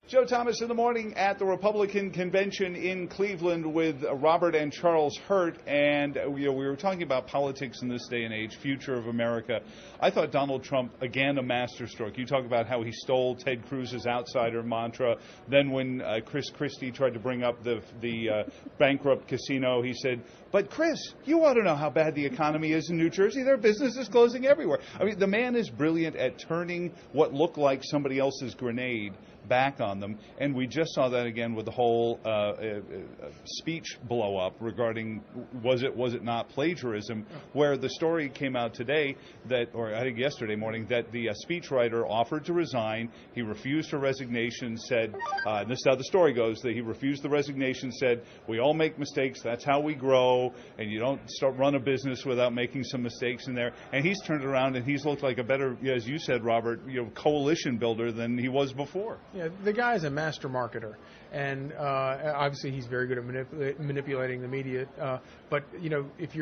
Joe Thomas in the morning at the Republican convention in Cleveland with Robert and Charles Hurt, and we were talking about politics in this day and age, future of America. I thought Donald Trump, again, a masterstroke. You talk about how he stole Ted Cruz's outsider mantra. Then when Chris Christie tried to bring up the bankrupt casino, he said, "But Chris, you ought to know how bad the economy is in New Jersey. There are businesses closing everywhere." I mean, the man is brilliant at turning what looked like somebody else's grenade back on them, and we just saw that again with the whole speech blow up regarding was it not plagiarism, where the story came out today that, or I think yesterday morning, that the speechwriter offered to resign. He refused her resignation, said, and this is how the story goes, that he refused the resignation, said, "We all make mistakes, that's how we grow, and you don't run a business without making some mistakes in there." And he's turned around and he's looked like a better, as you said, Robert, coalition builder than he was before. Yeah, the guy's a master marketer, and obviously he's very good at manipulating the media. But if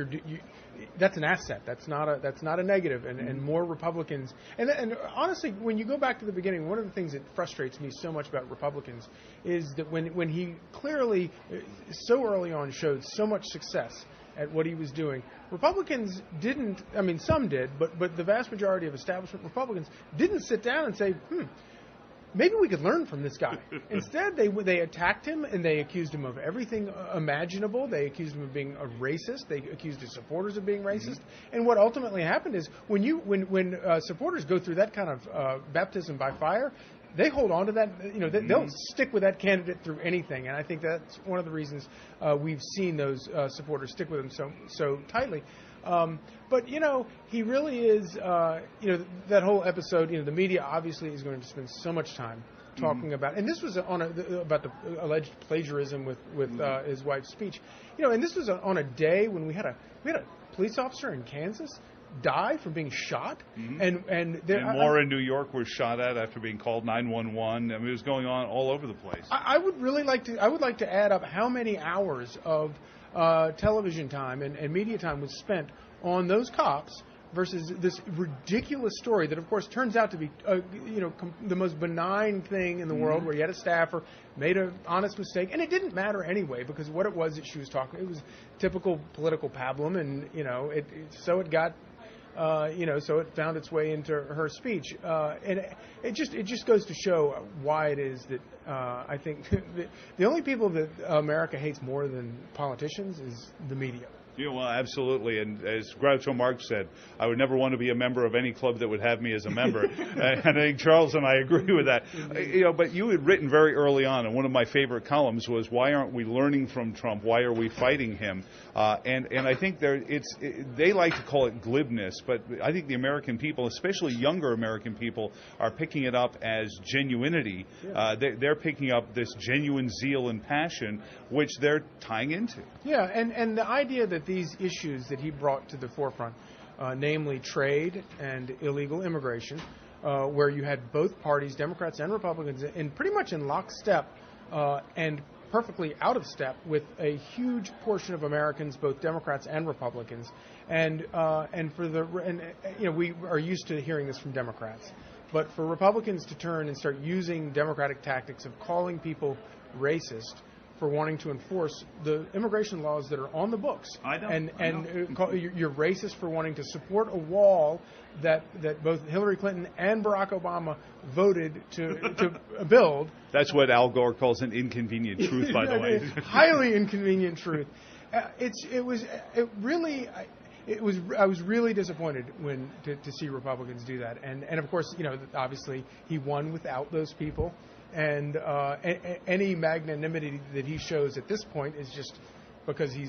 that's an asset. That's not a negative. And more Republicans. And honestly, when you go back to the beginning, one of the things that frustrates me so much about Republicans is that when he clearly so early on showed so much success at what he was doing, Republicans didn't. I mean, some did, but the vast majority of establishment Republicans didn't sit down and say, maybe we could learn from this guy. Instead, they attacked him and they accused him of everything imaginable. They accused him of being a racist. They accused his supporters of being racist. And what ultimately happened is when supporters go through that kind of baptism by fire, they hold on to that. They'll stick with that candidate through anything. And I think that's one of the reasons we've seen those supporters stick with him so tightly. But he really is. That whole episode. The media obviously is going to spend so much time talking about, and this was about the alleged plagiarism with his wife's speech. And this was on a day when we had a police officer in Kansas die from being shot, and more in New York were shot at after being called 911. I mean, it was going on all over the place. I would like to add up how many hours of television time and media time was spent on those cops versus this ridiculous story that, of course, turns out to be the most benign thing in the world, where you had a staffer made an honest mistake, and it didn't matter anyway, because what it was that she was talking, it was typical political pablum, and so it found its way into her speech, and it just goes to show why it is that I think the only people that America hates more than politicians is the media. Well, absolutely. And as Groucho Marx said, I would never want to be a member of any club that would have me as a member. And I think Charles and I agree with that. But you had written very early on, and one of my favorite columns was, "Why aren't we learning from Trump? Why are we fighting him?" And I think they like to call it glibness, but I think the American people, especially younger American people, are picking it up as genuinity. They're picking up this genuine zeal and passion, which they're tying into. Yeah, and the idea that these issues that he brought to the forefront, namely trade and illegal immigration, where you had both parties, Democrats and Republicans, pretty much in lockstep and perfectly out of step with a huge portion of Americans, both Democrats and Republicans, and we are used to hearing this from Democrats, but for Republicans to turn and start using Democratic tactics of calling people racist for wanting to enforce the immigration laws that are on the books. You're racist for wanting to support a wall that both Hillary Clinton and Barack Obama voted to build. That's what Al Gore calls an inconvenient truth, by the way. Highly inconvenient truth. I was really disappointed to see Republicans do that, and of course, obviously he won without those people. And any magnanimity that he shows at this point is just because he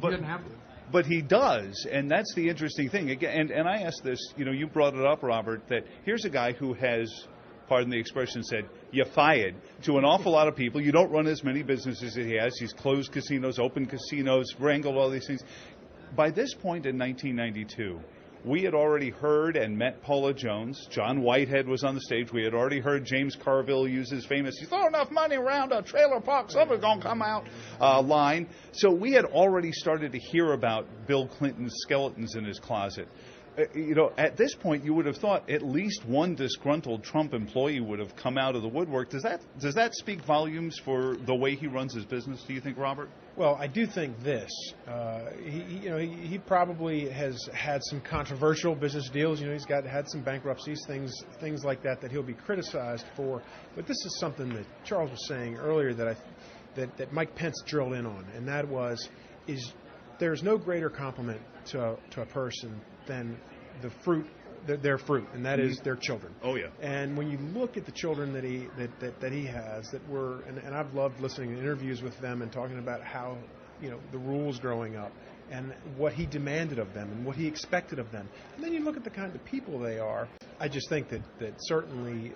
doesn't have to. But he does, and that's the interesting thing. Again, and I asked this, you brought it up, Robert, that here's a guy who has, pardon the expression, said, "You fired" to an awful lot of people. You don't run as many businesses as he has. He's closed casinos, opened casinos, wrangled all these things. By this point in 1992, we had already heard and met Paula Jones. John Whitehead was on the stage. We had already heard James Carville use his famous, "You throw enough money around a trailer park, something's going to come out," line. So we had already started to hear about Bill Clinton's skeletons in his closet. at this point, you would have thought at least one disgruntled Trump employee would have come out of the woodwork. Does that speak volumes for the way he runs his business, do you think, Robert? Well, I do think this. He probably has had some controversial business deals. He's had some bankruptcies, things like that he'll be criticized for. But this is something that Charles was saying earlier that Mike Pence drilled in on, and that is there's no greater compliment to a person than their fruit, and that is their children. Oh yeah. And when you look at the children that he has, and I've loved listening to interviews with them and talking about how the rules growing up and what he demanded of them and what he expected of them, and then you look at the kind of people they are. I just think that certainly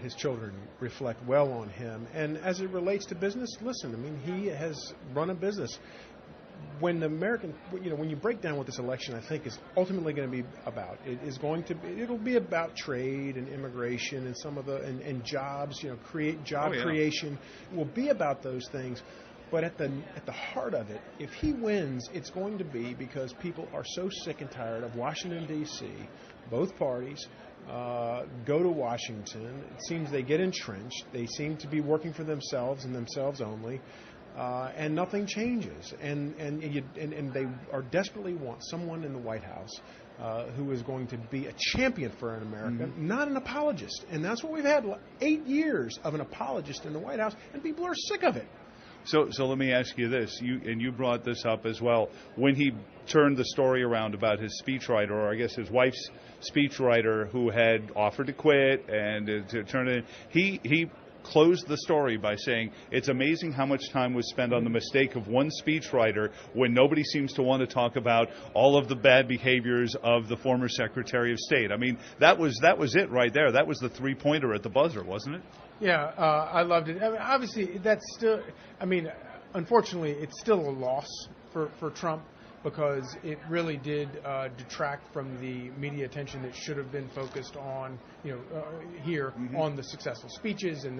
his children reflect well on him. And as it relates to business, listen, I mean, he has run a business. When you break down what this election, I think, is ultimately going to be about, it'll be about trade and immigration and some of and jobs, creation. It will be about those things. But at the heart of it, if he wins, it's going to be because people are so sick and tired of Washington, D.C., both parties go to Washington. It seems they get entrenched. They seem to be working for themselves and themselves only. And nothing changes, and they are desperately want someone in the White House who is going to be a champion for America, not an apologist. And that's what we've had 8 years of an apologist in the White House, and people are sick of it. So let me ask you this, you brought this up as well. When he turned the story around about his speechwriter, or I guess his wife's speechwriter, who had offered to quit and to turn it in, he closed the story by saying it's amazing how much time was spent on the mistake of one speechwriter when nobody seems to want to talk about all of the bad behaviors of the former Secretary of State. I mean, that was it right there. That was the three-pointer at the buzzer, wasn't it? Yeah, I loved it. I mean, obviously, unfortunately, it's still a loss for Trump, because it really did detract from the media attention that should have been focused on, here on the successful speeches and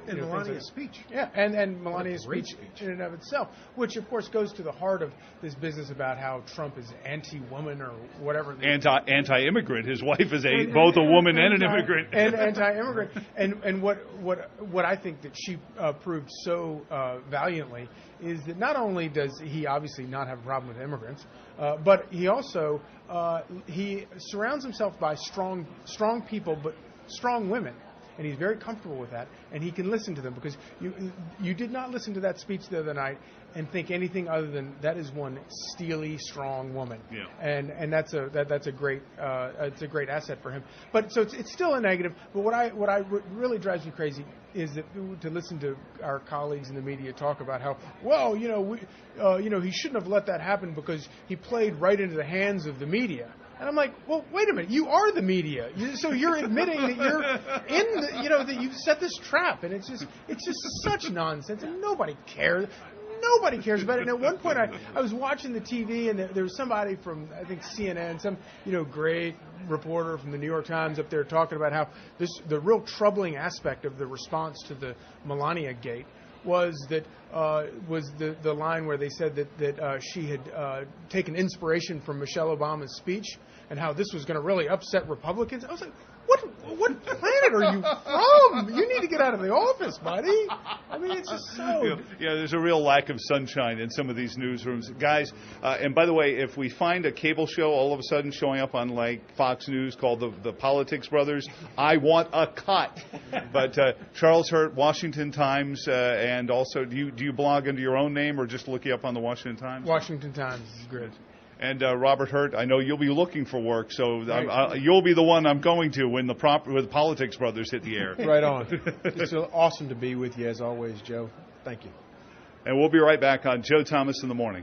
Melania's speech. Yeah, and Melania's speech in and of itself, which of course goes to the heart of this business about how Trump is anti-woman or whatever. Anti-immigrant. His wife is both a woman and an immigrant. And anti-immigrant. And what I think that she proved so valiantly is that not only does he obviously not have a problem with immigrants, but he also he surrounds himself by strong people, but strong women, and he's very comfortable with that, and he can listen to them, because you did not listen to that speech the other night and think anything other than that is one steely, strong woman. Yeah. And that's a great asset for him. But so it's still a negative. But what really drives me crazy is that to listen to our colleagues in the media talk about how, well, he shouldn't have let that happen because he played right into the hands of the media. And I'm like, well, wait a minute, you are the media, so you're admitting that you're in that you've set this trap, and it's just such nonsense, and nobody cares. Nobody cares about it. And at one point, I was watching the TV, and there was somebody from, I think, CNN, some great reporter from the New York Times up there talking about how the real troubling aspect of the response to the Melania Gate was the line where they said that she had taken inspiration from Michelle Obama's speech, and how this was going to really upset Republicans. I was like, what planet are you from? You need to get out of the office, buddy. I mean, it's just so... Yeah, there's a real lack of sunshine in some of these newsrooms. Guys, and by the way, if we find a cable show all of a sudden showing up on, like, Fox News called the Politics Brothers, I want a cut. But Charles Hurt, Washington Times, and also, do you blog under your own name or just look you up on the Washington Times? Washington Times is good. And Robert Hurt, I know you'll be looking for work, so right. You'll be the one I'm going to when the Politics Brothers hit the air. Right on. It's awesome to be with you, as always, Joe. Thank you. And we'll be right back on Joe Thomas in the Morning.